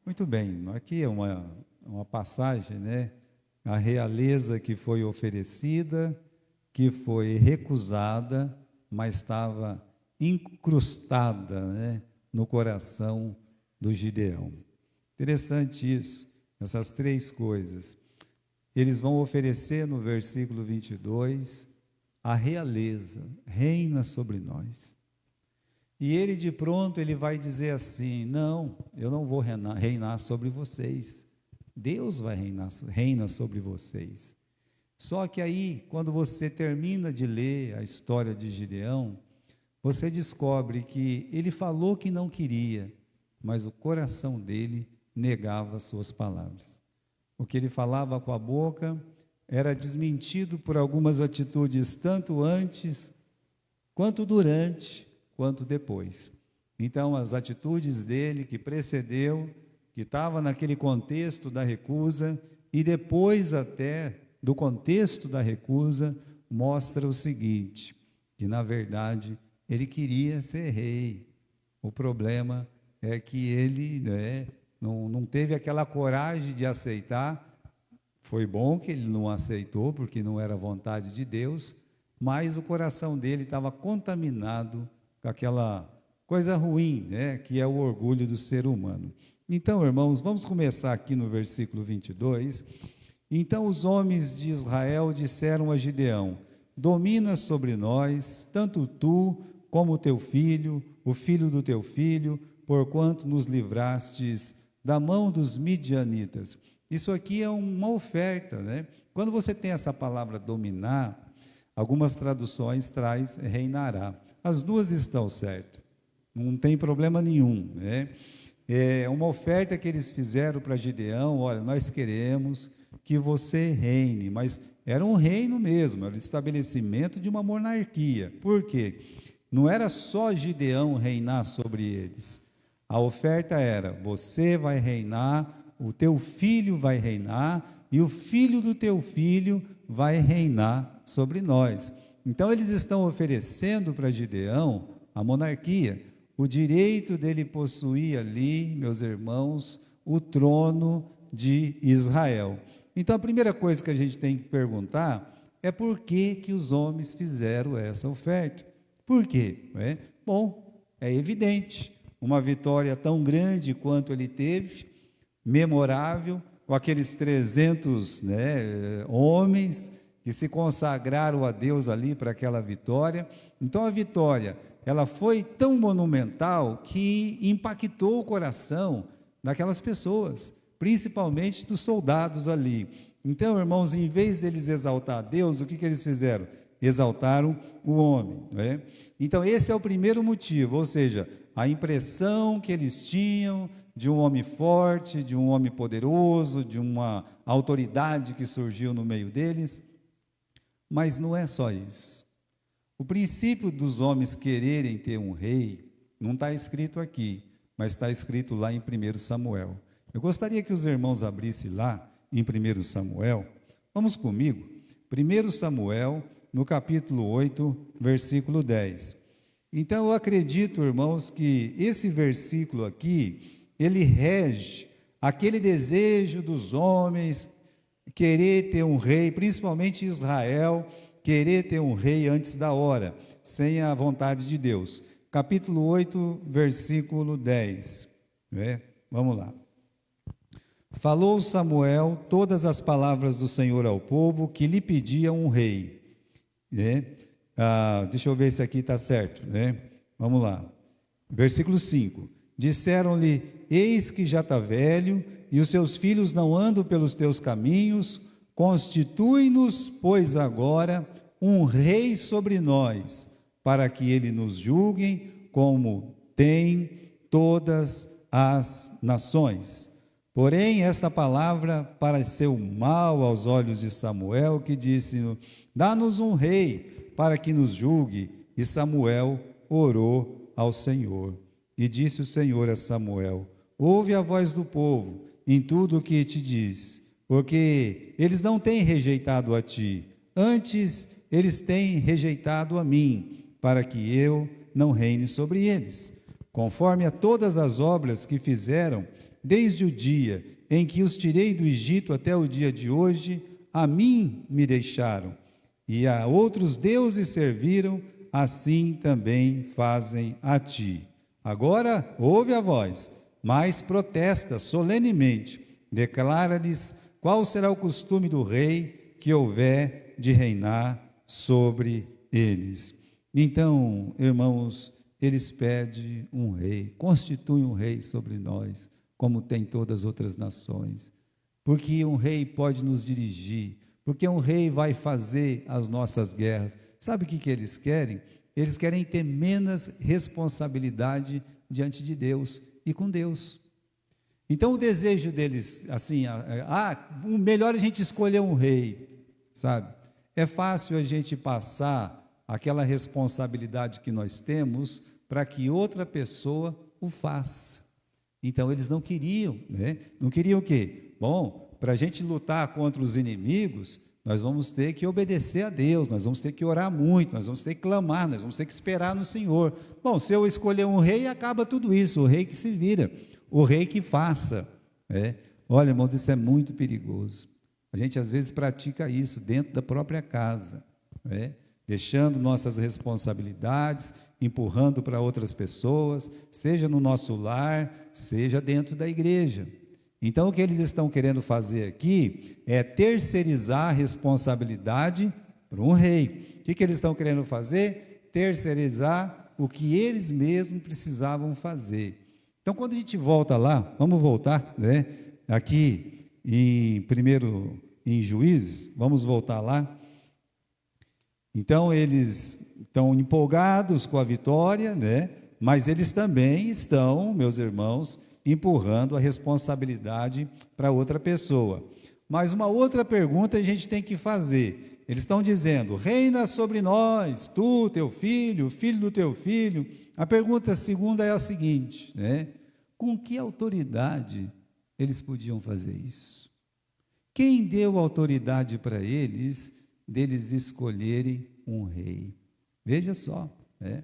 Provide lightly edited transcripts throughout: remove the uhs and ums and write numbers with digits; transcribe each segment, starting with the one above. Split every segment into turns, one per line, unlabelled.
Muito bem, aqui é uma passagem, né? A realeza que foi oferecida, que foi recusada, mas estava incrustada, né, no coração do Gideão. Interessante isso, essas três coisas. Eles vão oferecer no versículo 22, a realeza reina sobre nós. E ele de pronto ele vai dizer assim: não, eu não vou reinar sobre vocês. Deus vai reina sobre vocês. Só que aí, quando você termina de ler a história de Gideão, você descobre que ele falou que não queria, mas o coração dele negava as suas palavras. O que ele falava com a boca era desmentido por algumas atitudes, tanto antes, quanto durante, quanto depois. Então, as atitudes dele que precedeu, que estava naquele contexto da recusa, e depois até do contexto da recusa, mostra o seguinte, que na verdade ele queria ser rei. O problema é que ele, né, não teve aquela coragem de aceitar. Foi bom que ele não aceitou, porque não era vontade de Deus, mas o coração dele estava contaminado com aquela coisa ruim, né, que é o orgulho do ser humano. Então, irmãos, vamos começar aqui no versículo 22. Então os homens de Israel disseram a Gideão: domina sobre nós, tanto tu como o teu filho, o filho do teu filho, porquanto nos livrastes da mão dos midianitas. Isso aqui é uma oferta, né? Quando você tem essa palavra dominar, algumas traduções traz reinará. As duas estão certas, não tem problema nenhum, né? É uma oferta que eles fizeram para Gideão: olha, nós queremos que você reine, mas era um reino mesmo, era o estabelecimento de uma monarquia. Por quê? Não era só Gideão reinar sobre eles. A oferta era: você vai reinar, o teu filho vai reinar, e o filho do teu filho vai reinar sobre nós. Então eles estão oferecendo para Gideão a monarquia, o direito dele possuir ali, meus irmãos, o trono de Israel. Então a primeira coisa que a gente tem que perguntar é por que os homens fizeram essa oferta. Por quê? Bom, é evidente, uma vitória tão grande quanto ele teve, memorável, com aqueles 300, né, homens que se consagraram a Deus ali para aquela vitória. Então a vitória, ela foi tão monumental que impactou o coração daquelas pessoas, principalmente dos soldados ali. Então, irmãos, em vez deles exaltar a Deus, o que eles fizeram? Exaltaram o homem, né? Então esse é o primeiro motivo, ou seja, a impressão que eles tinham de um homem forte, de um homem poderoso, de uma autoridade que surgiu no meio deles. Mas não é só isso. O princípio dos homens quererem ter um rei não está escrito aqui, mas está escrito lá em 1 Samuel. Eu gostaria que os irmãos abrissem lá em 1 Samuel. Vamos comigo. 1 Samuel, no capítulo 8, versículo 10. Então eu acredito, irmãos, que esse versículo aqui, ele rege aquele desejo dos homens querer ter um rei, principalmente Israel, querer ter um rei antes da hora, sem a vontade de Deus. Capítulo 8, versículo 10. Vamos lá. Falou Samuel todas as palavras do Senhor ao povo que lhe pediam um rei. Deixa eu ver se aqui está certo, né? Vamos lá. Versículo 5. Disseram-lhe: eis que já está velho, e os seus filhos não andam pelos teus caminhos, constitui-nos, pois agora, um rei sobre nós, para que ele nos julgue, como tem todas as nações. Porém, esta palavra pareceu mal aos olhos de Samuel, que disse: dá-nos um rei para que nos julgue. E Samuel orou ao Senhor. E disse o Senhor a Samuel: ouve a voz do povo em tudo o que te diz, porque eles não têm rejeitado a ti, antes eles têm rejeitado a mim, para que eu não reine sobre eles. Conforme a todas as obras que fizeram desde o dia em que os tirei do Egito até o dia de hoje, a mim me deixaram, e a outros deuses serviram, assim também fazem a ti. Agora ouve a voz, mas protesta solenemente, declara-lhes qual será o costume do rei que houver de reinar sobre eles. Então, irmãos, eles pedem um rei, constituem um rei sobre nós, como tem todas as outras nações, porque um rei pode nos dirigir, porque um rei vai fazer as nossas guerras. Sabe o que eles querem? Eles querem ter menos responsabilidade diante de Deus e com Deus. Então o desejo deles, assim, o melhor é a gente escolher um rei, sabe? É fácil a gente passar aquela responsabilidade que nós temos para que outra pessoa o faça. Então eles não queriam, né? Não queriam o quê? Bom, para a gente lutar contra os inimigos, nós vamos ter que obedecer a Deus, nós vamos ter que orar muito, nós vamos ter que clamar, nós vamos ter que esperar no Senhor. Bom, se eu escolher um rei, acaba tudo isso, o rei que se vira, o rei que faça, né? Olha, irmãos, isso é muito perigoso. A gente às vezes pratica isso dentro da própria casa, né? Deixando nossas responsabilidades, empurrando para outras pessoas, seja no nosso lar, seja dentro da igreja. Então, o que eles estão querendo fazer aqui é terceirizar a responsabilidade para um rei. O que eles estão querendo fazer? Terceirizar o que eles mesmos precisavam fazer. Então, quando a gente volta lá, vamos voltar, né? Aqui em Juízes, vamos voltar lá. Então, eles estão empolgados com a vitória, né? Mas eles também estão, meus irmãos, empurrando a responsabilidade para outra pessoa. Mas uma outra pergunta a gente tem que fazer. Eles estão dizendo, reina sobre nós, tu, teu filho, o filho do teu filho. A pergunta segunda é a seguinte, né? Com que autoridade eles podiam fazer isso? Quem deu autoridade para eles deles escolherem um rei? Veja só, né?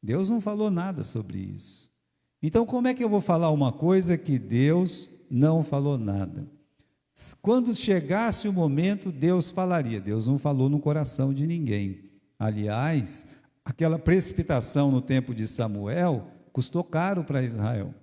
Deus não falou nada sobre isso. Então, como é que eu vou falar uma coisa que Deus não falou nada? Quando chegasse o momento, Deus falaria. Deus não falou no coração de ninguém. Aliás, aquela precipitação no tempo de Samuel custou caro para Israel.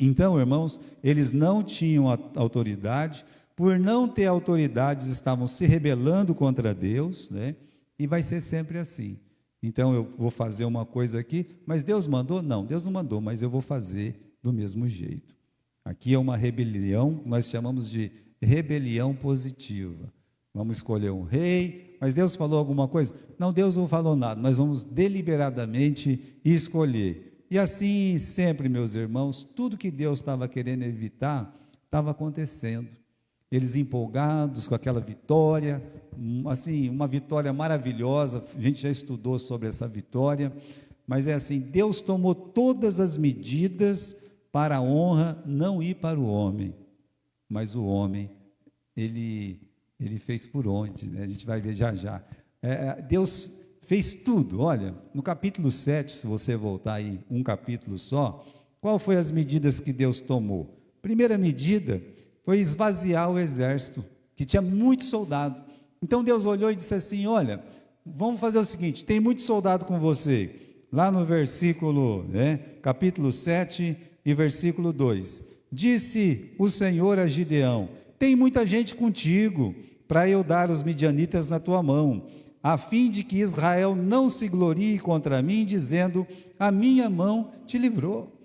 Então, irmãos, eles não tinham autoridade. Por não ter autoridades, estavam se rebelando contra Deus, né? E vai ser sempre assim. Então eu vou fazer uma coisa aqui, mas Deus mandou? Não, Deus não mandou, mas eu vou fazer do mesmo jeito. Aqui é uma rebelião, nós chamamos de rebelião positiva. Vamos escolher um rei, mas Deus falou alguma coisa? Não, Deus não falou nada, nós vamos deliberadamente escolher. E assim sempre, meus irmãos, tudo que Deus estava querendo evitar, estava acontecendo. Eles empolgados com aquela vitória, assim, uma vitória maravilhosa, a gente já estudou sobre essa vitória, mas é assim, Deus tomou todas as medidas para a honra não ir para o homem, mas o homem, ele fez por onde, né? A gente vai ver já já. Deus fez tudo, olha, no capítulo 7, se você voltar aí, um capítulo só, qual foi as medidas que Deus tomou? Primeira medida foi esvaziar o exército, que tinha muito soldado. Então Deus olhou e disse assim, olha, vamos fazer o seguinte, tem muito soldado com você. Lá no versículo, capítulo 7 e versículo 2. Disse o Senhor a Gideão, tem muita gente contigo, para eu dar os midianitas na tua mão, a fim de que Israel não se glorie contra mim, dizendo, a minha mão te livrou.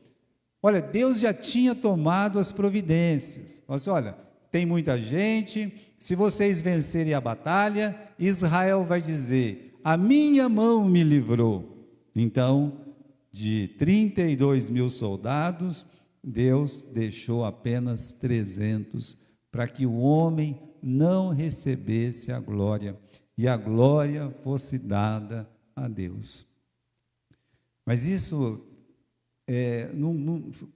Olha, Deus já tinha tomado as providências. Olha, tem muita gente, se vocês vencerem a batalha, Israel vai dizer, a minha mão me livrou. Então, de 32 mil soldados, Deus deixou apenas 300, para que o homem não recebesse a glória, e a glória fosse dada a Deus. Mas isso...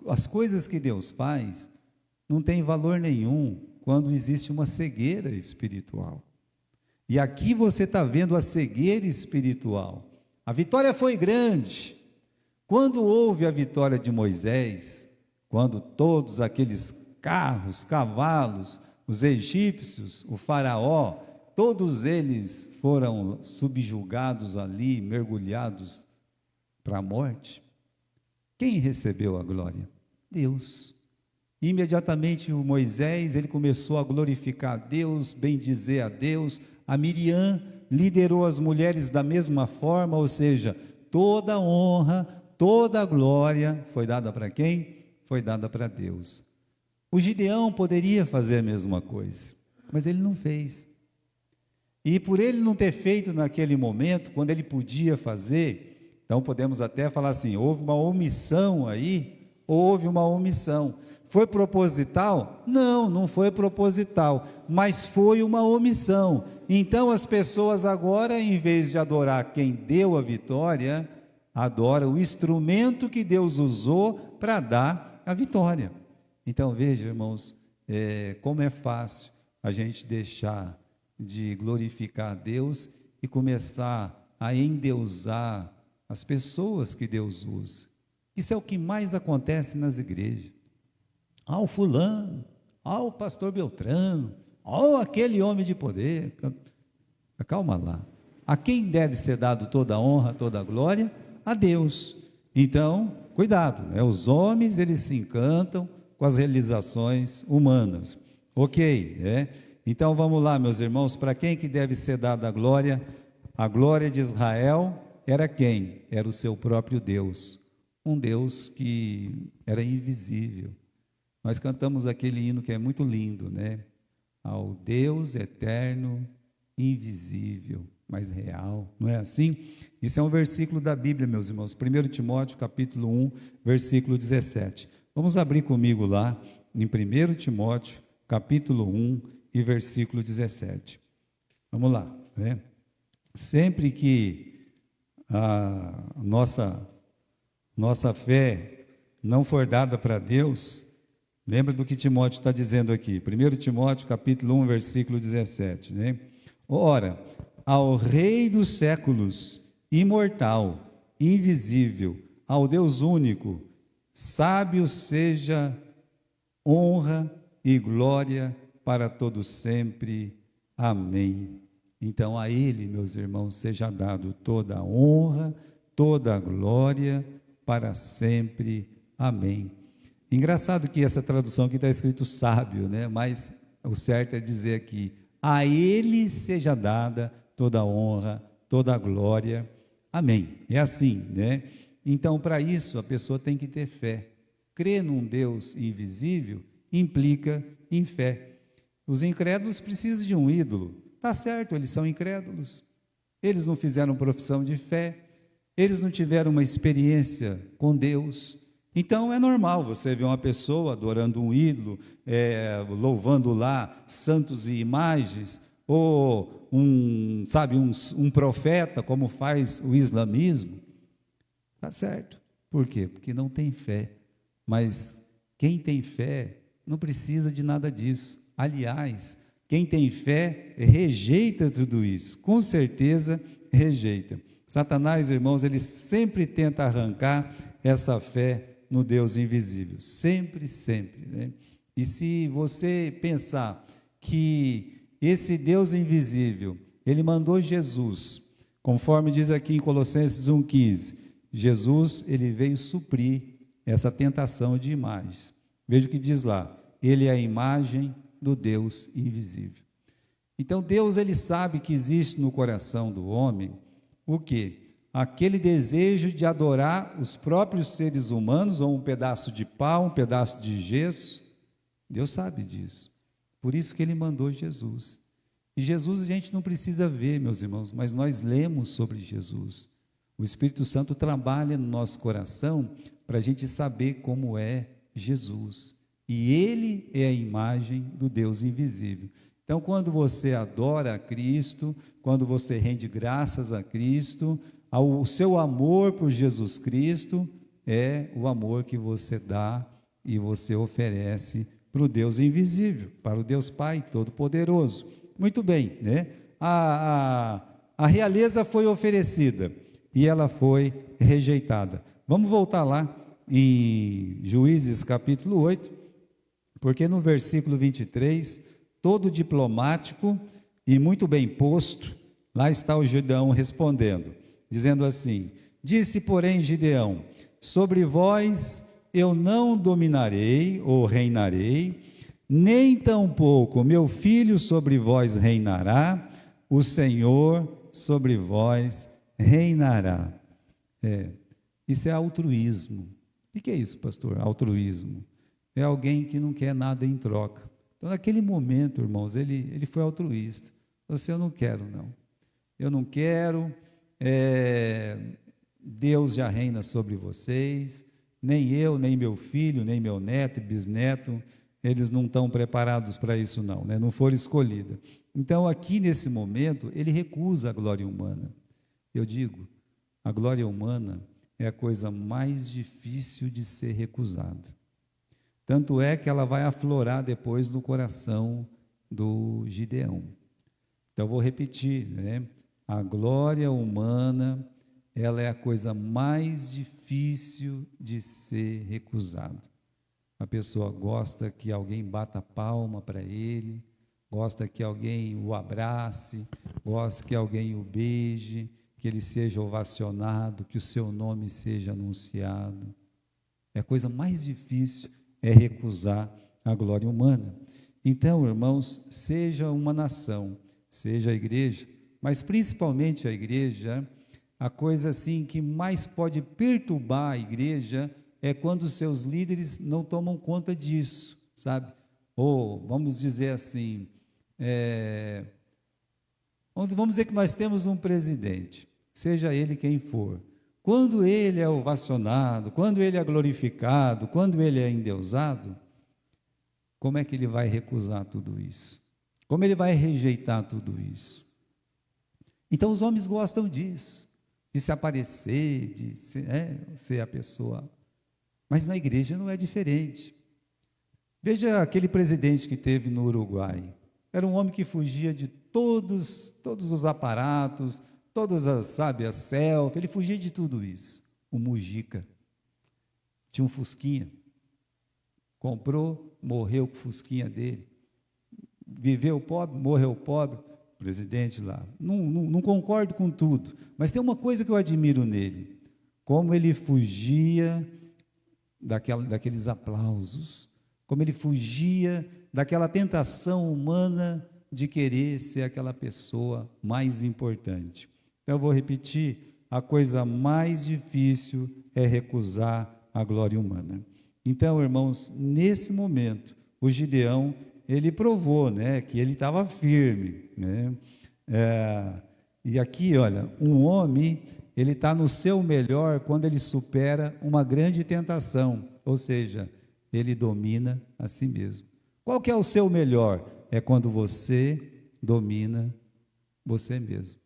as coisas que Deus faz não tem valor nenhum quando existe uma cegueira espiritual. E aqui você está vendo a cegueira espiritual. A vitória foi grande. Quando houve a vitória de Moisés, quando todos aqueles carros, cavalos, os egípcios, o faraó, todos eles foram subjugados ali, mergulhados para a morte. Quem recebeu a glória? Deus. Imediatamente o Moisés, ele começou a glorificar a Deus, bendizer a Deus. A Miriam liderou as mulheres da mesma forma, ou seja, toda a honra, toda a glória foi dada para quem? Foi dada para Deus. O Gideão poderia fazer a mesma coisa, mas ele não fez. E por ele não ter feito naquele momento, quando ele podia fazer, então podemos até falar assim, houve uma omissão aí, houve uma omissão. Foi proposital? Não, não foi proposital, mas foi uma omissão. Então as pessoas agora, em vez de adorar quem deu a vitória, adoram o instrumento que Deus usou para dar a vitória. Então veja, irmãos, como é fácil a gente deixar de glorificar a Deus e começar a endeusar as pessoas que Deus usa. Isso é o que mais acontece nas igrejas. O fulano, o pastor Beltrano, aquele homem de poder. Calma lá. A quem deve ser dado toda a honra, toda a glória? A Deus. Então, cuidado, os homens, eles se encantam com as realizações humanas. Ok, Então vamos lá, meus irmãos, para quem que deve ser dada a glória? A glória de Israel era quem? Era o seu próprio Deus. Um Deus que era invisível. Nós cantamos aquele hino que é muito lindo, Ao Deus eterno, invisível, mas real, não é assim? Isso é um versículo da Bíblia, meus irmãos, 1 Timóteo, capítulo 1, versículo 17. Vamos abrir comigo lá, em 1 Timóteo, capítulo 1 e versículo 17. Vamos lá, Sempre que a nossa fé não for dada para Deus, lembra do que Timóteo está dizendo aqui, 1 Timóteo capítulo 1, versículo 17, Ora, ao Rei dos séculos, imortal, invisível, ao Deus único, sábio seja honra e glória para todos sempre. Amém. Então a Ele, meus irmãos, seja dado toda a honra, toda a glória para sempre. Amém. Engraçado que essa tradução aqui está escrito sábio, mas o certo é dizer aqui, a Ele seja dada toda a honra, toda a glória. Amém. É assim, Então, para isso, a pessoa tem que ter fé. Crer num Deus invisível implica em fé. Os incrédulos precisam de um ídolo. Está certo, eles são incrédulos. Eles não fizeram profissão de fé. Eles não tiveram uma experiência com Deus. Então é normal você ver uma pessoa adorando um ídolo, louvando lá santos e imagens, ou um profeta, como faz o islamismo. Está certo. Por quê? Porque não tem fé. Mas quem tem fé não precisa de nada disso. Aliás, quem tem fé rejeita tudo isso. Com certeza rejeita. Satanás, irmãos, ele sempre tenta arrancar essa fé no Deus invisível, sempre, sempre, E se você pensar que esse Deus invisível, ele mandou Jesus, conforme diz aqui em Colossenses 1,15, Jesus, ele veio suprir essa tentação de imagens. Veja o que diz lá, ele é a imagem do Deus invisível. Então Deus, ele sabe que existe no coração do homem, o quê? Aquele desejo de adorar os próprios seres humanos, ou um pedaço de pau, um pedaço de gesso. Deus sabe disso. Por isso que ele mandou Jesus. E Jesus a gente não precisa ver, meus irmãos, mas nós lemos sobre Jesus. O Espírito Santo trabalha no nosso coração para a gente saber como é Jesus. E ele é a imagem do Deus invisível. Então, quando você adora a Cristo, quando você rende graças a Cristo, o seu amor por Jesus Cristo é o amor que você dá e você oferece para o Deus invisível, para o Deus Pai Todo-Poderoso. Muito bem, A realeza foi oferecida e ela foi rejeitada. Vamos voltar lá em Juízes capítulo 8, porque no versículo 23, todo diplomático e muito bem posto, lá está o Gideão respondendo, dizendo assim: disse, porém, Gideão: sobre vós eu não dominarei ou reinarei, nem tampouco meu filho sobre vós reinará, o Senhor sobre vós reinará. Isso é altruísmo. O que é isso, pastor? Altruísmo. É alguém que não quer nada em troca. Então, naquele momento, irmãos, ele foi altruísta. Você, eu não quero, não. Eu não quero, Deus já reina sobre vocês, nem eu, nem meu filho, nem meu neto e bisneto, eles não estão preparados para isso não, né? Não foram escolhidos. Então, aqui nesse momento, ele recusa a glória humana. Eu digo, a glória humana é a coisa mais difícil de ser recusada. Tanto é que ela vai aflorar depois no coração do Gideão. Então, eu vou repetir, né? A glória humana, ela é a coisa mais difícil de ser recusada. A pessoa gosta que alguém bata palma para ele, gosta que alguém o abrace, gosta que alguém o beije, que ele seja ovacionado, que o seu nome seja anunciado. A coisa mais difícil é recusar a glória humana. Então, irmãos, seja uma nação, seja a igreja, mas principalmente a igreja, a coisa assim que mais pode perturbar a igreja é quando os seus líderes não tomam conta disso, sabe? Ou, vamos dizer assim, vamos dizer que nós temos um presidente, seja ele quem for. Quando ele é ovacionado, quando ele é glorificado, quando ele é endeusado, como é que ele vai recusar tudo isso? Como ele vai rejeitar tudo isso? Então, os homens gostam disso, de se aparecer, de ser a pessoa. Mas na igreja não é diferente. Veja aquele presidente que teve no Uruguai. Era um homem que fugia de todos os aparatos, todas as selfies, ele fugia de tudo isso. O Mujica tinha um fusquinha, comprou, morreu com o fusquinha dele, viveu pobre, morreu pobre, presidente lá. Não concordo com tudo, mas tem uma coisa que eu admiro nele, como ele fugia daqueles aplausos, como ele fugia daquela tentação humana de querer ser aquela pessoa mais importante. Então, eu vou repetir, a coisa mais difícil é recusar a glória humana. Então, irmãos, nesse momento, o Gideão, ele provou, né, que ele estava firme, né? E aqui, olha, um homem, ele está no seu melhor quando ele supera uma grande tentação, ou seja, ele domina a si mesmo. Qual que é o seu melhor? É quando você domina você mesmo.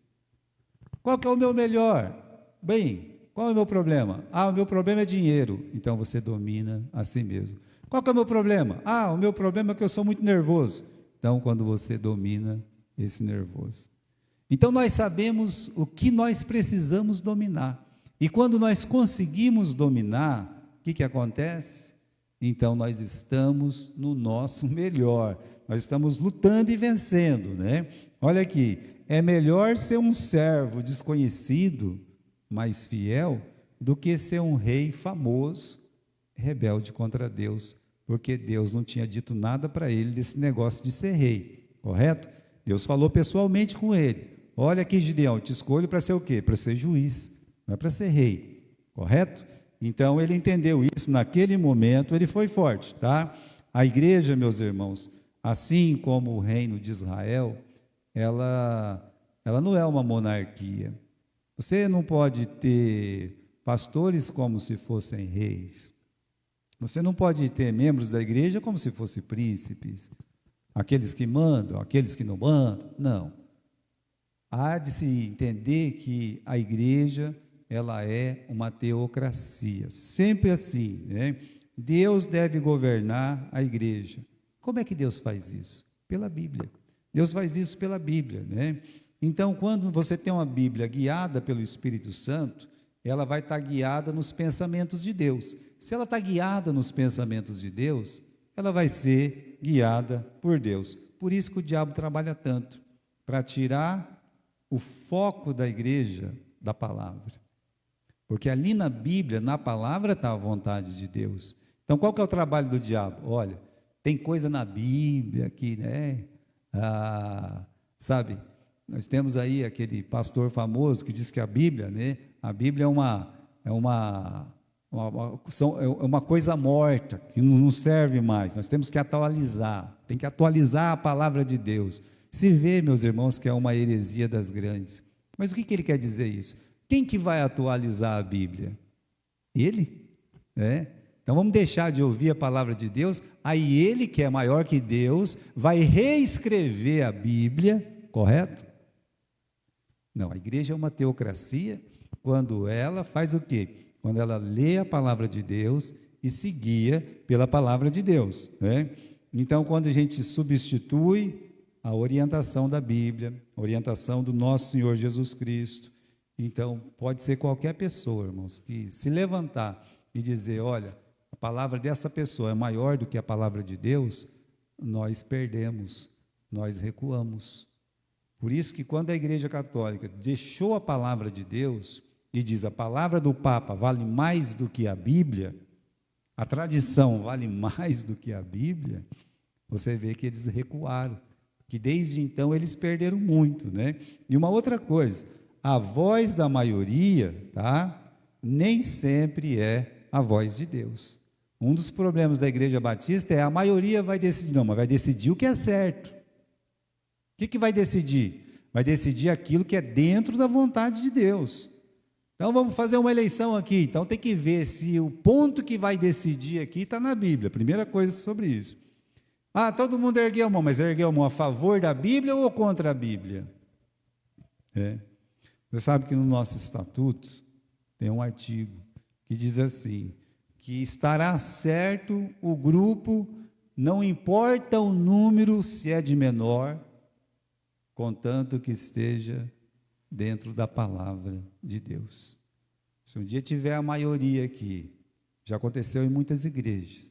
Qual que é o meu melhor? Bem, qual é o meu problema? O meu problema é dinheiro. Então você domina a si mesmo. Qual que é o meu problema? O meu problema é que eu sou muito nervoso. Então, quando você domina esse nervoso. Então, nós sabemos o que nós precisamos dominar. E quando nós conseguimos dominar, o que acontece? Então, nós estamos no nosso melhor. Nós estamos lutando e vencendo, né? Olha aqui, é melhor ser um servo desconhecido, mas fiel, do que ser um rei famoso, rebelde contra Deus, porque Deus não tinha dito nada para ele desse negócio de ser rei, correto? Deus falou pessoalmente com ele: olha aqui, Gideão, eu te escolho para ser o quê? Para ser juiz, não é para ser rei, correto? Então ele entendeu isso naquele momento, ele foi forte, tá? A igreja, meus irmãos, assim como o reino de Israel, ela não é uma monarquia. Você não pode ter pastores como se fossem reis. Você não pode ter membros da igreja como se fossem príncipes. Aqueles que mandam, aqueles que não mandam. Não. Há de se entender que a igreja, ela é uma teocracia. Sempre assim, né? Deus deve governar a igreja. Como é que Deus faz isso? Pela Bíblia. Deus faz isso pela Bíblia, né? Então, quando você tem uma Bíblia guiada pelo Espírito Santo, ela vai estar guiada nos pensamentos de Deus. Se ela está guiada nos pensamentos de Deus, ela vai ser guiada por Deus. Por isso que o diabo trabalha tanto, para tirar o foco da igreja da palavra. Porque ali na Bíblia, na palavra, está a vontade de Deus. Então, qual que é o trabalho do diabo? Olha, tem coisa na Bíblia que, né? Sabe, nós temos aí aquele pastor famoso que diz que a Bíblia, né? A Bíblia é uma coisa morta, que não serve mais. Nós temos que atualizar, tem que atualizar a palavra de Deus. Se vê, meus irmãos, que é uma heresia das grandes. Mas o que ele quer dizer isso? Quem que vai atualizar a Bíblia? Ele? Então vamos deixar de ouvir a palavra de Deus, aí ele, que é maior que Deus, vai reescrever a Bíblia, correto? Não, a igreja é uma teocracia quando ela faz o quê? Quando ela lê a palavra de Deus e se guia pela palavra de Deus, né? Então, quando a gente substitui a orientação da Bíblia, a orientação do nosso Senhor Jesus Cristo, então, pode ser qualquer pessoa, irmãos, que se levantar e dizer, olha, a palavra dessa pessoa é maior do que a palavra de Deus, nós perdemos, nós recuamos. Por isso que quando a Igreja Católica deixou a palavra de Deus e diz a palavra do Papa vale mais do que a Bíblia, a tradição vale mais do que a Bíblia, você vê que eles recuaram, que desde então eles perderam muito, né? E uma outra coisa, a voz da maioria, tá? Nem sempre é a voz de Deus. Um dos problemas da Igreja Batista é a maioria vai decidir, não, mas vai decidir o que é certo. O que vai decidir? Vai decidir aquilo que é dentro da vontade de Deus. Então vamos fazer uma eleição aqui, então tem que ver se o ponto que vai decidir aqui está na Bíblia, primeira coisa sobre isso. Todo mundo ergueu a mão, mas ergueu a mão a favor da Bíblia ou contra a Bíblia? Você sabe que no nosso estatuto tem um artigo que diz assim, que estará certo o grupo, não importa o número, se é de menor, contanto que esteja dentro da palavra de Deus. Se um dia tiver a maioria aqui, já aconteceu em muitas igrejas,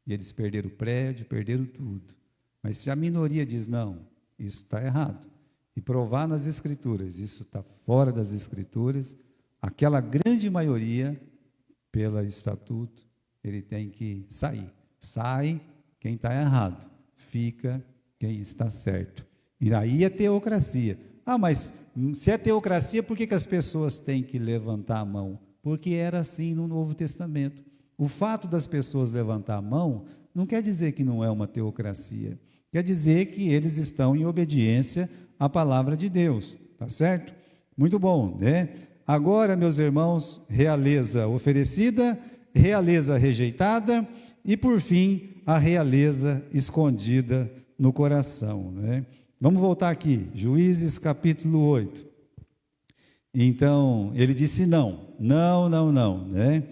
e eles perderam o prédio, perderam tudo, mas se a minoria diz, não, isso está errado, e provar nas Escrituras, isso está fora das Escrituras, aquela grande maioria, pelo estatuto, ele tem que sair. Sai quem está errado, fica quem está certo. E aí é teocracia. Mas se é teocracia, por que as pessoas têm que levantar a mão? Porque era assim no Novo Testamento. O fato das pessoas levantar a mão não quer dizer que não é uma teocracia. Quer dizer que eles estão em obediência à palavra de Deus, tá certo? Muito bom, né? Agora, meus irmãos, realeza oferecida, realeza rejeitada e, por fim, a realeza escondida no coração, né? Vamos voltar aqui, Juízes capítulo 8. Então, ele disse não, né?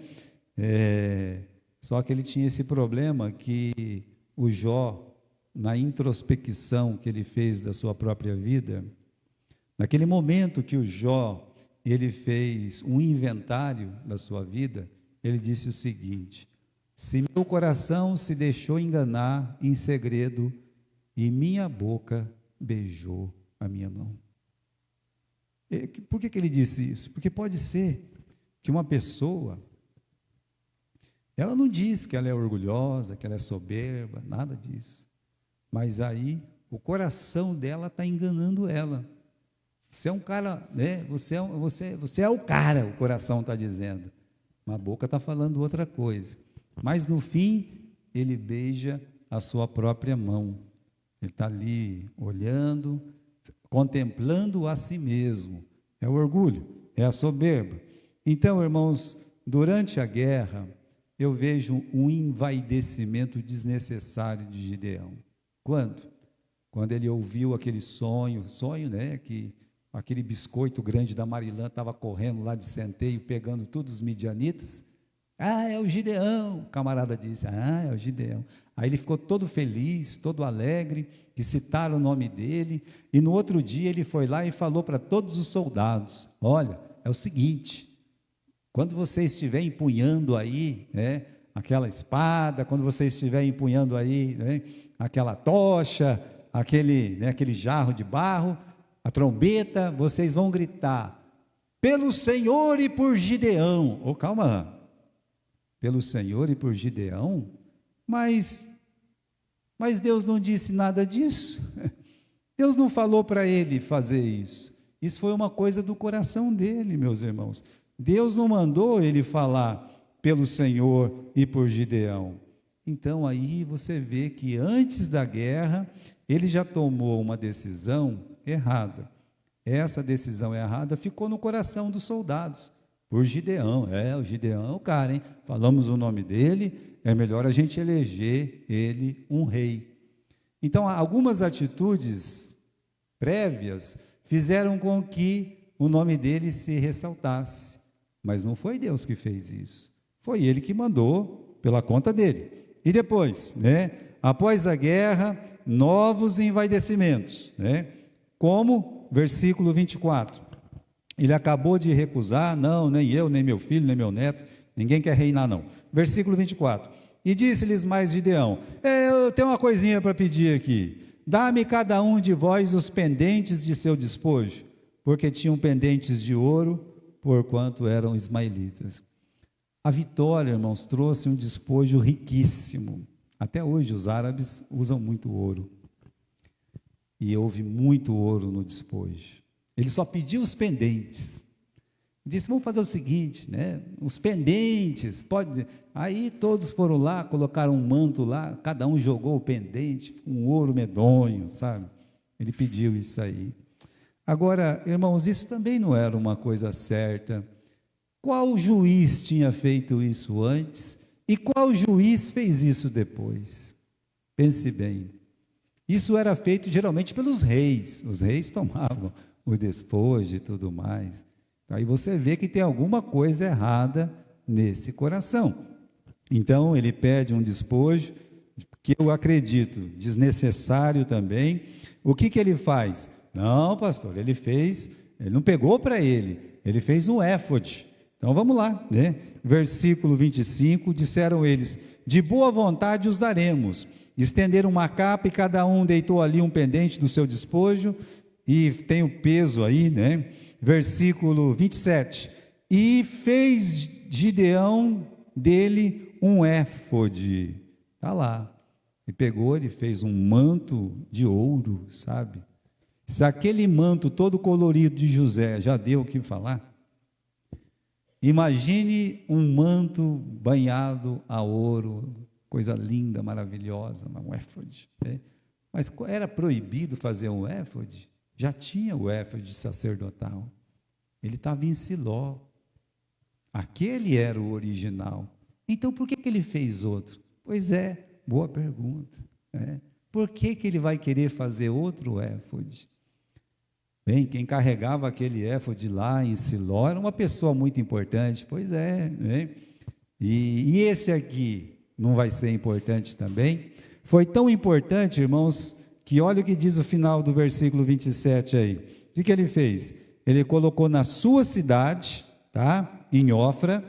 Só que ele tinha esse problema que o Jó, na introspecção que ele fez da sua própria vida, naquele momento que o Jó, ele fez um inventário da sua vida, ele disse o seguinte: se meu coração se deixou enganar em segredo e minha boca beijou a minha mão. Por que ele disse isso? Porque pode ser que uma pessoa, ela não diz que ela é orgulhosa, que ela é soberba, nada disso, mas aí o coração dela está enganando ela. Você é um cara, né? Você é o cara, o coração está dizendo, mas a boca está falando outra coisa. Mas no fim, ele beija a sua própria mão. Ele está ali olhando, contemplando a si mesmo. É o orgulho, é a soberba. Então, irmãos, durante a guerra, eu vejo um envaidecimento desnecessário de Gideão. Quando? Quando ele ouviu aquele sonho, né, que aquele biscoito grande da Marilã estava correndo lá de centeio, pegando todos os midianitas. É o Gideão, o camarada disse, é o Gideão. Aí ele ficou todo feliz, todo alegre, que citaram o nome dele, e no outro dia ele foi lá e falou para todos os soldados, olha, é o seguinte, Quando você estiver empunhando aí, né, aquela espada, quando você estiver empunhando aí, né, aquela tocha, aquele jarro de barro, a trombeta, vocês vão gritar, pelo Senhor e por Gideão. Oh, calma, pelo Senhor e por Gideão? Mas Deus não disse nada disso. Deus não falou para ele fazer isso. Isso foi uma coisa do coração dele, meus irmãos. Deus não mandou ele falar pelo Senhor e por Gideão. Então aí você vê que antes da guerra, ele já tomou uma decisão errada. Essa decisão errada ficou no coração dos soldados, por Gideão. O Gideão é o cara, hein? Falamos o nome dele, é melhor a gente eleger ele um rei. Então, algumas atitudes prévias fizeram com que o nome dele se ressaltasse. Mas não foi Deus que fez isso. Foi ele que mandou pela conta dele. E depois, né? Após a guerra, novos envaidecimentos, né? Como, versículo 24, ele acabou de recusar, não, nem eu, nem meu filho, nem meu neto, ninguém quer reinar não. Versículo 24, e disse-lhes mais Gideão, eu tenho uma coisinha para pedir aqui, dá-me cada um de vós os pendentes de seu despojo, porque tinham pendentes de ouro, porquanto eram ismaelitas. A vitória, irmãos, trouxe um despojo riquíssimo. Até hoje os árabes usam muito ouro. E houve muito ouro no despojo. Ele só pediu os pendentes. Disse, vamos fazer o seguinte, né? Os pendentes, pode... Aí todos foram lá, colocaram um manto lá, cada um jogou o pendente, um ouro medonho, sabe? Ele pediu isso aí. Agora, irmãos, isso também não era uma coisa certa. Qual juiz tinha feito isso antes? E qual juiz fez isso depois? Pense bem. Isso era feito geralmente pelos reis. Os reis tomavam o despojo e tudo mais. Aí você vê que tem alguma coisa errada nesse coração. Então, ele pede um despojo, que eu acredito, desnecessário também. O que ele faz? Não, pastor, ele não pegou para ele fez um éfode. Então, vamos lá, né? Versículo 25, disseram eles, de boa vontade os daremos. Estenderam uma capa e cada um deitou ali um pendente do seu despojo, e tem o peso aí, né? Versículo 27, e fez Gideão dele um éfode, está lá, ele fez um manto de ouro, sabe? Se aquele manto todo colorido de José já deu o que falar, imagine um manto banhado a ouro, coisa linda, maravilhosa, um éfode, né? Mas era proibido fazer um éfode? Já tinha o éfode sacerdotal, ele estava em Siló, aquele era o original. Então por que ele fez outro? Pois é, boa pergunta, né? Por que ele vai querer fazer outro éfode? Bem, quem carregava aquele éfode lá em Siló era uma pessoa muito importante, pois é, né? E esse aqui não vai ser importante também? Foi tão importante, irmãos, que olha o que diz o final do versículo 27 aí. O que ele fez? Ele colocou na sua cidade, tá? Em Ofra,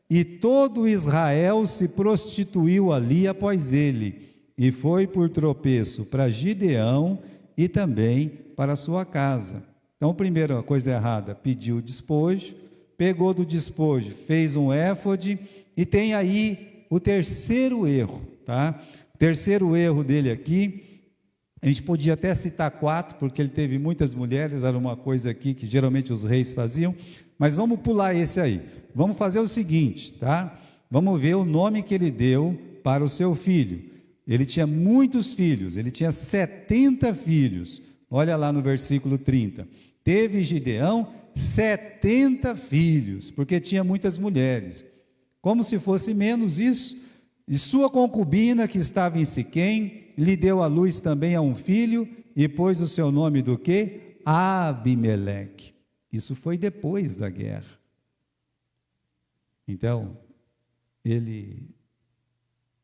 e todo Israel se prostituiu ali após ele, e foi por tropeço para Gideão e também para a sua casa. Então, primeira coisa errada, pediu despojo, pegou do despojo, fez um éfode, e tem aí o terceiro erro, tá? O terceiro erro dele aqui, a gente podia até citar 4, porque ele teve muitas mulheres, era uma coisa aqui que geralmente os reis faziam, mas vamos pular esse aí. Vamos fazer o seguinte, tá? Vamos ver o nome que ele deu para o seu filho. Ele tinha muitos filhos, ele tinha 70 filhos. Olha lá no versículo 30. Teve Gideão 70 filhos, porque tinha muitas mulheres. Como se fosse menos isso, e sua concubina, que estava em Siquém, lhe deu à luz também a um filho, e pôs o seu nome do quê? Abimeleque. Isso foi depois da guerra. Então, ele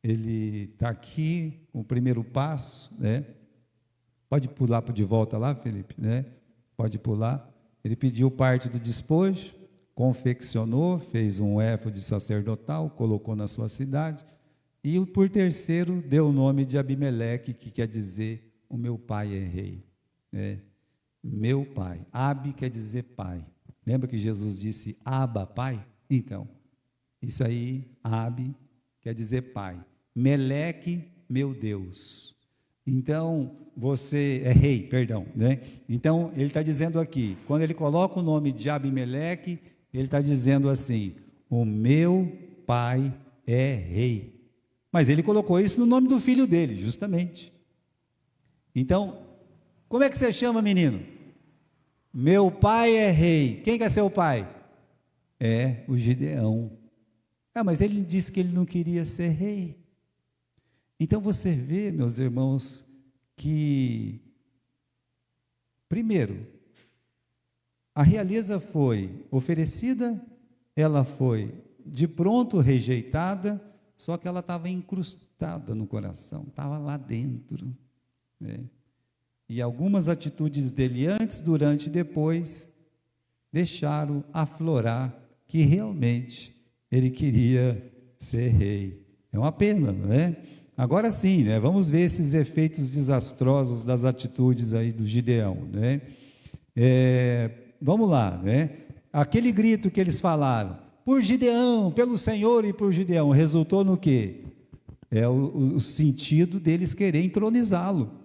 está aqui com o primeiro passo, né? Pode pular de volta lá, Felipe, né? Pode pular. Ele pediu parte do despojo, confeccionou, fez um éfode sacerdotal, colocou na sua cidade, e por terceiro deu o nome de Abimeleque, que quer dizer, o meu pai é rei, né? Meu pai, Abi quer dizer pai, lembra que Jesus disse, Abba, pai? Então, isso aí, Abi, quer dizer pai, Meleque, meu Deus, então, você é rei, perdão, né? Então, ele está dizendo aqui, quando ele coloca o nome de Abimeleque, ele está dizendo assim, o meu pai é rei, mas ele colocou isso no nome do filho dele, justamente. Então, como é que você chama, menino? Meu pai é rei. Quem quer ser o pai? É o Gideão. Ah, mas ele disse que ele não queria ser rei. Então você vê, meus irmãos, que, primeiro, a realeza foi oferecida, ela foi de pronto rejeitada, só que ela estava incrustada no coração, estava lá dentro, né? E algumas atitudes dele antes, durante e depois deixaram aflorar que realmente ele queria ser rei. É uma pena, não é? Agora sim, né? Vamos ver esses efeitos desastrosos das atitudes aí do Gideão, né? Vamos lá, né? Aquele grito que eles falaram, por Gideão, pelo Senhor e por Gideão, resultou no quê? É o sentido deles querer entronizá-lo.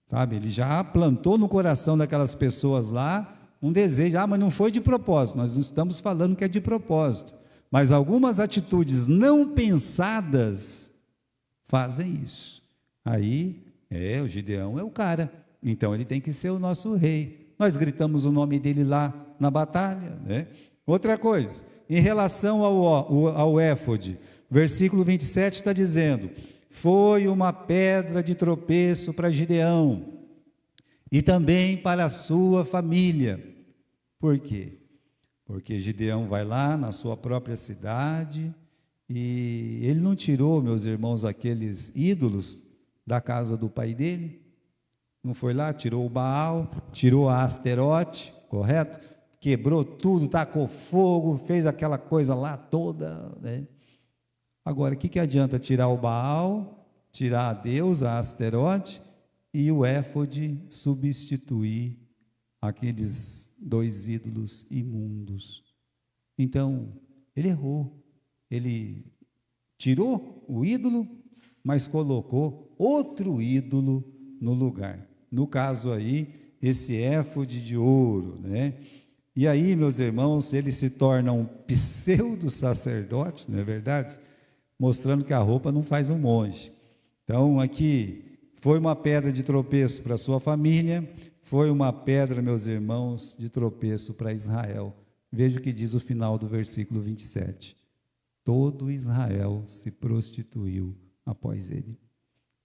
Sabe, ele já plantou no coração daquelas pessoas lá um desejo, mas não foi de propósito, nós não estamos falando que é de propósito, mas algumas atitudes não pensadas fazem isso. Aí, o Gideão é o cara, então ele tem que ser o nosso rei. Nós gritamos o nome dele lá na batalha, né? Outra coisa, em relação ao éfode, versículo 27 está dizendo, foi uma pedra de tropeço para Gideão e também para a sua família. Por quê? Porque Gideão vai lá na sua própria cidade e ele não tirou, meus irmãos, aqueles ídolos da casa do pai dele, não foi lá, tirou o Baal, tirou a Asterote, correto? Quebrou tudo, tacou fogo, fez aquela coisa lá toda, né? Agora, o que adianta tirar o Baal, tirar a deusa, a Asterote, e o éfode substituir aqueles dois ídolos imundos? Então, ele errou. Ele tirou o ídolo, mas colocou outro ídolo no lugar. No caso aí, esse éfode de ouro, né? E aí, meus irmãos, ele se torna um pseudo-sacerdote, não é verdade? Mostrando que a roupa não faz um monge. Então, aqui, foi uma pedra de tropeço para a sua família, foi uma pedra, meus irmãos, de tropeço para Israel. Veja o que diz o final do versículo 27. Todo Israel se prostituiu após ele.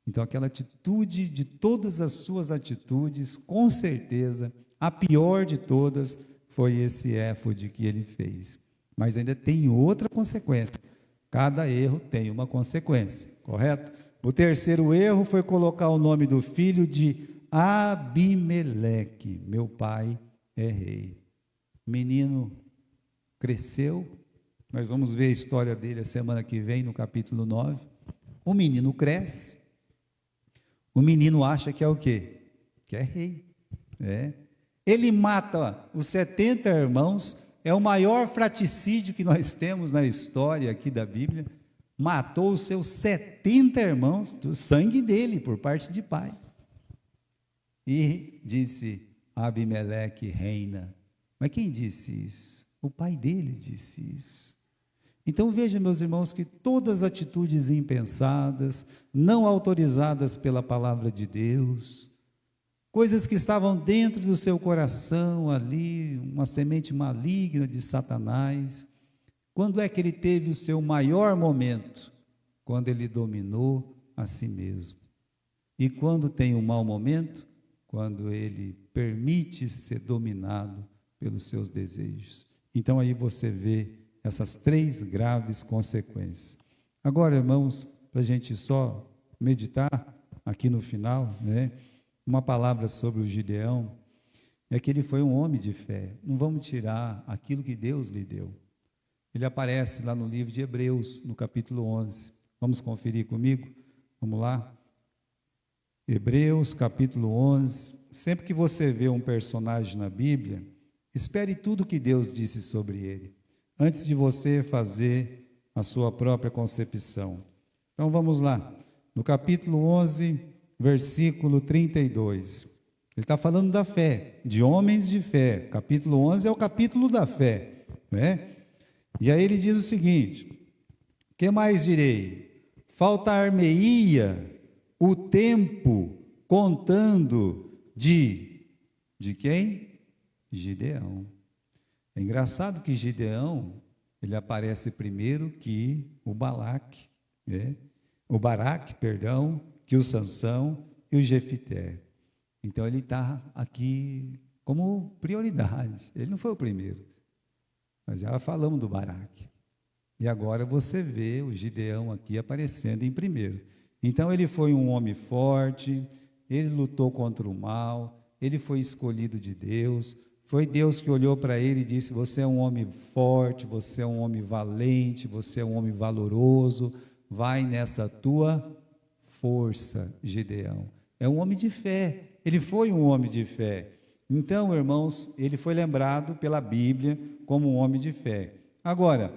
Então, aquela atitude, de todas as suas atitudes, com certeza, a pior de todas foi esse éfode que ele fez. Mas ainda tem outra consequência. Cada erro tem uma consequência, correto? O terceiro erro foi colocar o nome do filho de Abimeleque. Meu pai é rei. Menino cresceu, nós vamos ver a história dele a semana que vem, no capítulo 9. O menino cresce, o menino acha que é o quê? Que é rei. Ele mata os 70 irmãos, é o maior fratricídio que nós temos na história aqui da Bíblia. Matou os seus 70 irmãos, do sangue dele, por parte de pai. E disse, Abimeleque reina. Mas quem disse isso? O pai dele disse isso. Então veja, meus irmãos, que todas as atitudes impensadas, não autorizadas pela palavra de Deus, coisas que estavam dentro do seu coração ali, uma semente maligna de Satanás. Quando é que ele teve o seu maior momento? Quando ele dominou a si mesmo. E quando tem um mau momento? Quando ele permite ser dominado pelos seus desejos. Então aí você vê essas três graves consequências. Agora, irmãos, para a gente só meditar aqui no final, né? Uma palavra sobre o Gideão. é que ele foi um homem de fé. Não vamos tirar aquilo que Deus lhe deu. Ele aparece lá no livro de Hebreus, no capítulo 11. Vamos conferir comigo? Vamos lá? Hebreus, capítulo 11. Sempre que você vê um personagem na Bíblia, espere tudo que Deus disse sobre ele, antes de você fazer a sua própria concepção. Então vamos lá. No capítulo 11, versículo 32. Ele está falando da fé, de homens de fé. Capítulo 11 é o capítulo da fé, né? E aí ele diz o seguinte: que mais direi? Faltar-me-ia o tempo contando de quem? Gideão. É engraçado que Gideão, ele aparece primeiro que o Balaque, né? O Baraque, perdão, que o Sansão e o Jefité. Então ele está aqui como prioridade. Ele não foi o primeiro, mas já falamos do Baraque. E agora você vê o Gideão aqui aparecendo em primeiro. Então ele foi um homem forte, ele lutou contra o mal, ele foi escolhido de Deus. Foi Deus que olhou para ele e disse: você é um homem forte, você é um homem valente, você é um homem valoroso, vai nessa tua força, Gideão. É um homem de fé, ele foi um homem de fé. Então, irmãos, ele foi lembrado pela Bíblia como um homem de fé. Agora,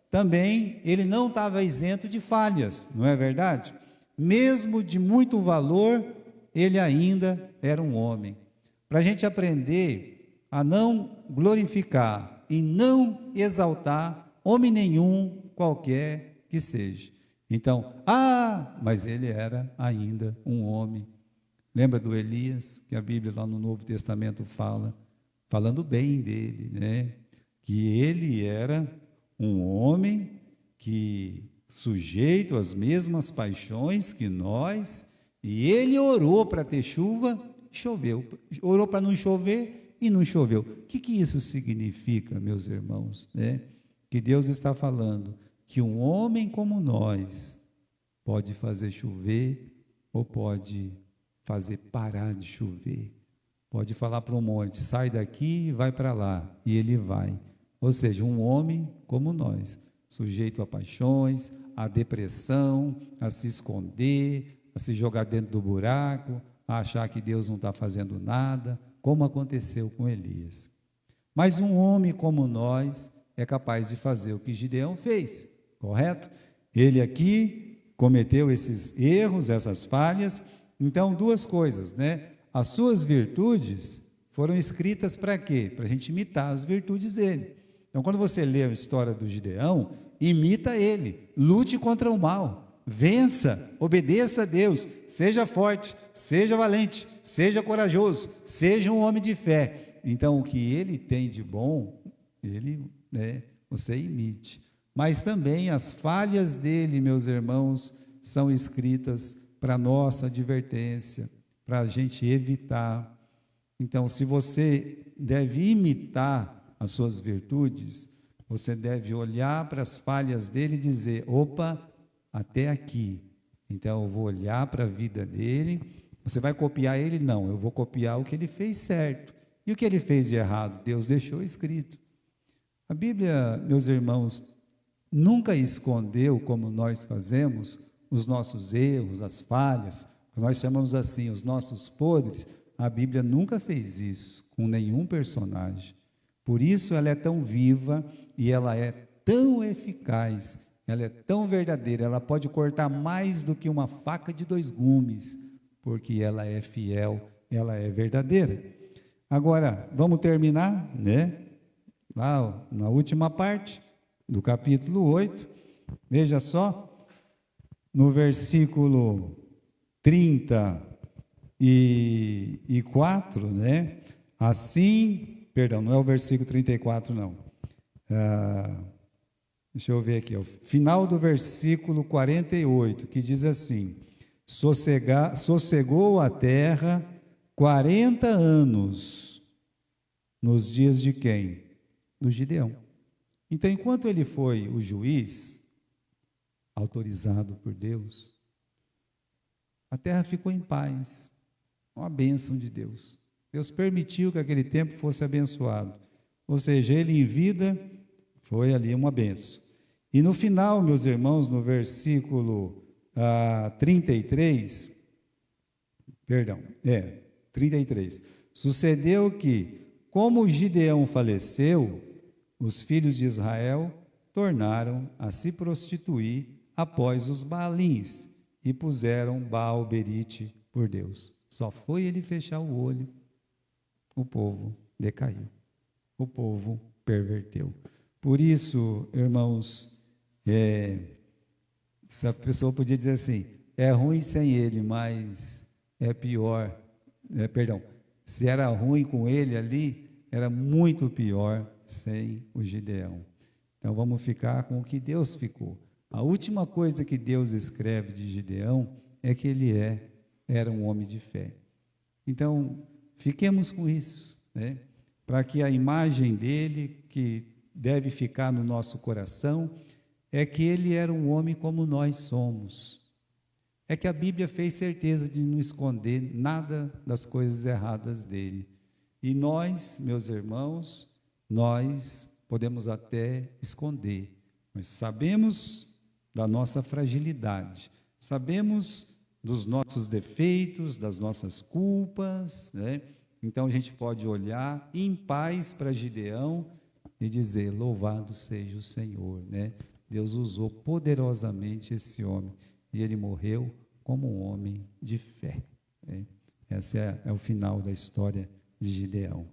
também ele não estava isento de falhas, não é verdade? Mesmo de muito valor, ele ainda era um homem. Para a gente aprender a não glorificar e não exaltar homem nenhum, qualquer que seja. Então, mas ele era ainda um homem. Lembra do Elias, que a Bíblia lá no Novo Testamento fala, falando bem dele, né? Que ele era um homem que sujeito às mesmas paixões que nós, e ele orou para ter chuva, choveu. Orou para não chover e não choveu. O que isso significa, meus irmãos? Né? Que Deus está falando que um homem como nós pode fazer chover ou pode fazer parar de chover. Pode falar para um monte, sai daqui e vai para lá, e ele vai. Ou seja, um homem como nós, sujeito a paixões, a depressão, a se esconder, a se jogar dentro do buraco, a achar que Deus não está fazendo nada, como aconteceu com Elias. Mas um homem como nós é capaz de fazer o que Gideão fez, correto? Ele aqui cometeu esses erros, essas falhas. Então, duas coisas, né? As suas virtudes foram escritas para quê? Para a gente imitar as virtudes dele. Então, quando você lê a história do Gideão, imita ele, lute contra o mal, vença, obedeça a Deus, seja forte, seja valente, seja corajoso, seja um homem de fé. Então, o que ele tem de bom, você imite. Mas também as falhas dele, meus irmãos, são escritas para nossa advertência, para a gente evitar. Então, se você deve imitar as suas virtudes, você deve olhar para as falhas dele e dizer: opa, até aqui. Então, eu vou olhar para a vida dele. Você vai copiar ele? Não, eu vou copiar o que ele fez certo. E o que ele fez de errado? Deus deixou escrito. A Bíblia, meus irmãos, nunca escondeu, como nós fazemos, os nossos erros, as falhas, nós chamamos assim, os nossos podres. A Bíblia nunca fez isso com nenhum personagem. Por isso ela é tão viva e ela é tão eficaz, ela é tão verdadeira, ela pode cortar mais do que uma faca de 2 gumes, porque ela é fiel, ela é verdadeira. Agora, vamos terminar, né? Lá na última parte do capítulo 8, veja só, no versículo 34, né? Assim, perdão, não é o versículo 34, não. Deixa eu ver aqui, o final do versículo 48, que diz assim: sossegou a terra 40 anos, nos dias de quem? Do Gideão. Então, enquanto ele foi o juiz, autorizado por Deus, a terra ficou em paz, uma bênção de Deus. Deus permitiu que aquele tempo fosse abençoado. Ou seja, ele em vida foi ali uma benção. E no final, meus irmãos, no versículo 33, 33, sucedeu que, como Gideão faleceu, os filhos de Israel tornaram a se prostituir após os Baalins e puseram Baal-berite por Deus. Só foi ele fechar o olho, o povo decaiu, o povo perverteu. Por isso, irmãos, essa pessoa podia dizer assim, é ruim sem ele, mas é pior, se era ruim com ele ali, era muito pior sem o Gideão. Então vamos ficar com o que Deus ficou. A última coisa que Deus escreve de Gideão é que ele era um homem de fé. Então, fiquemos com isso, né? Para que a imagem dele, que deve ficar no nosso coração, é que ele era um homem como nós somos. É que a Bíblia fez certeza de não esconder nada das coisas erradas dele. E nós, meus irmãos, nós podemos até esconder, mas sabemos da nossa fragilidade, sabemos dos nossos defeitos, das nossas culpas, né? Então a gente pode olhar em paz para Gideão e dizer, louvado seja o Senhor, né? Deus usou poderosamente esse homem e ele morreu como um homem de fé, né? Esse é o final da história de Gideão.